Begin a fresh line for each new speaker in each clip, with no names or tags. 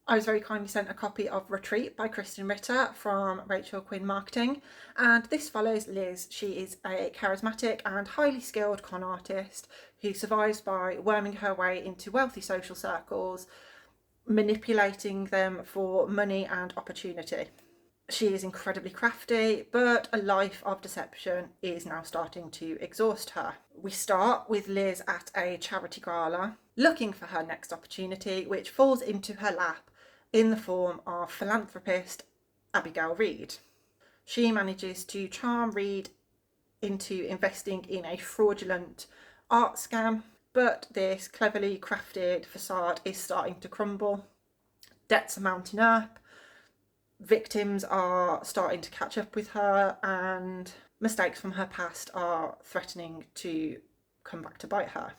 I was very kindly sent a copy of Retreat by Krysten Ritter from Rachel Quin Marketing, and this follows Liz. She is a charismatic and highly skilled con artist who survives by worming her way into wealthy social circles, manipulating them for money and opportunity. She is incredibly crafty, but a life of deception is now starting to exhaust her. We start with Liz at a charity gala, looking for her next opportunity, which falls into her lap in the form of philanthropist Abigail Reed. She manages to charm Reed into investing in a fraudulent art scam, but this cleverly crafted facade is starting to crumble. Debts are mounting up, victims are starting to catch up with her, and mistakes from her past are threatening to come back to bite her.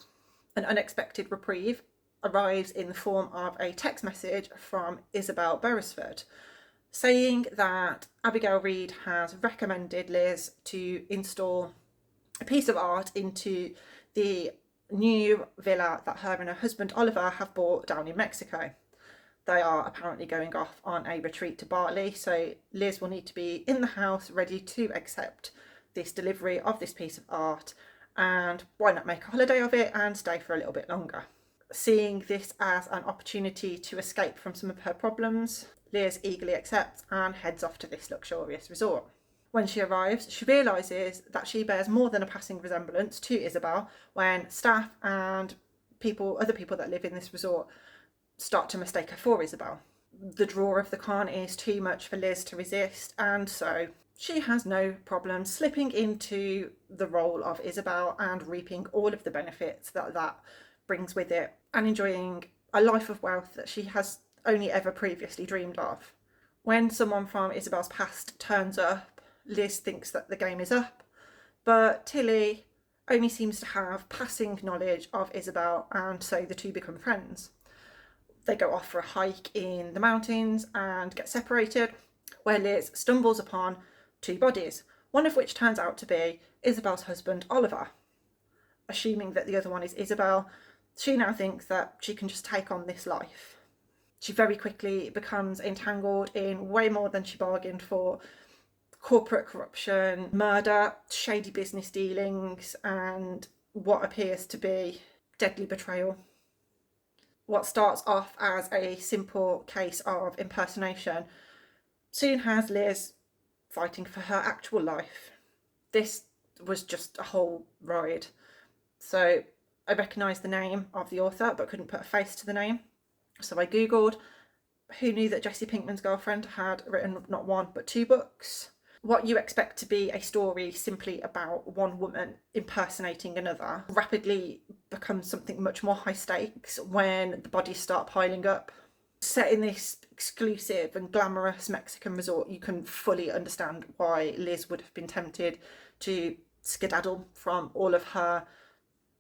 An unexpected reprieve arrives in the form of a text message from Isabel Beresford saying that Abigail Reed has recommended Liz to install a piece of art into the new villa that her and her husband Oliver have bought down in Mexico. They are apparently going off on a retreat to Bali, so Liz will need to be in the house ready to accept this delivery of this piece of art, and why not make a holiday of it and stay for a little bit longer. Seeing this as an opportunity to escape from some of her problems, Liz eagerly accepts and heads off to this luxurious resort. When she arrives, she realises that she bears more than a passing resemblance to Isabel when staff and other people that live in this resort start to mistake her for Isabel. The draw of the con is too much for Liz to resist, and so she has no problem slipping into the role of Isabel and reaping all of the benefits that brings with it, and enjoying a life of wealth that she has only ever previously dreamed of. When someone from Isabel's past turns up, Liz thinks that the game is up, but Tilly only seems to have passing knowledge of Isabel, and so the two become friends. They go off for a hike in the mountains and get separated, where Liz stumbles upon two bodies, one of which turns out to be Isabel's husband, Oliver. Assuming that the other one is Isabel, she now thinks that she can just take on this life. She very quickly becomes entangled in way more than she bargained for: corporate corruption, murder, shady business dealings, and what appears to be deadly betrayal. What starts off as a simple case of impersonation soon has Liz fighting for her actual life. This was just a whole ride. So I recognised the name of the author but couldn't put a face to the name. So I googled who knew that Jesse Pinkman's girlfriend had written not one but two books. What you expect to be a story simply about one woman impersonating another rapidly becomes something much more high stakes when the bodies start piling up. Set in this exclusive and glamorous Mexican resort, you can fully understand why Liz would have been tempted to skedaddle from all of her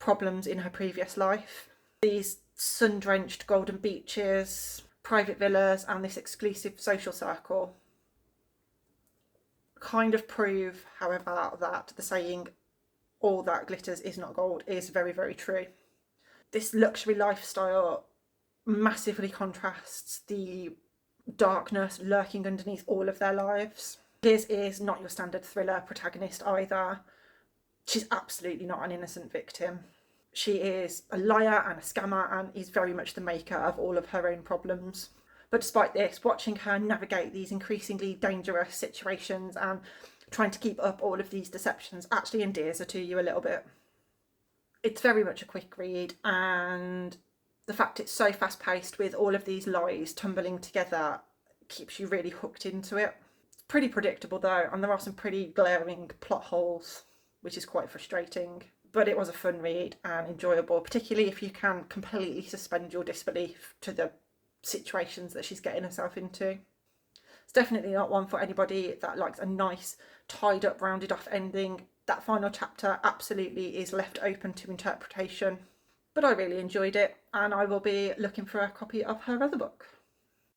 problems in her previous life. These sun-drenched golden beaches, private villas, and this exclusive social circle kind of prove, however, that the saying all that glitters is not gold is very, very true. This luxury lifestyle massively contrasts the darkness lurking underneath all of their lives. Liz is not your standard thriller protagonist either. She's absolutely not an innocent victim. She is a liar and a scammer and is very much the maker of all of her own problems. But despite this, watching her navigate these increasingly dangerous situations and trying to keep up all of these deceptions actually endears her to you a little bit. It's very much a quick read, and the fact it's so fast-paced with all of these lies tumbling together keeps you really hooked into it. It's pretty predictable though, and there are some pretty glaring plot holes, which is quite frustrating. But it was a fun read and enjoyable, particularly if you can completely suspend your disbelief to the situations that she's getting herself into. It's definitely not one for anybody that likes a nice, tied up, rounded off ending. That final chapter absolutely is left open to interpretation. But I really enjoyed it, and I will be looking for a copy of her other book.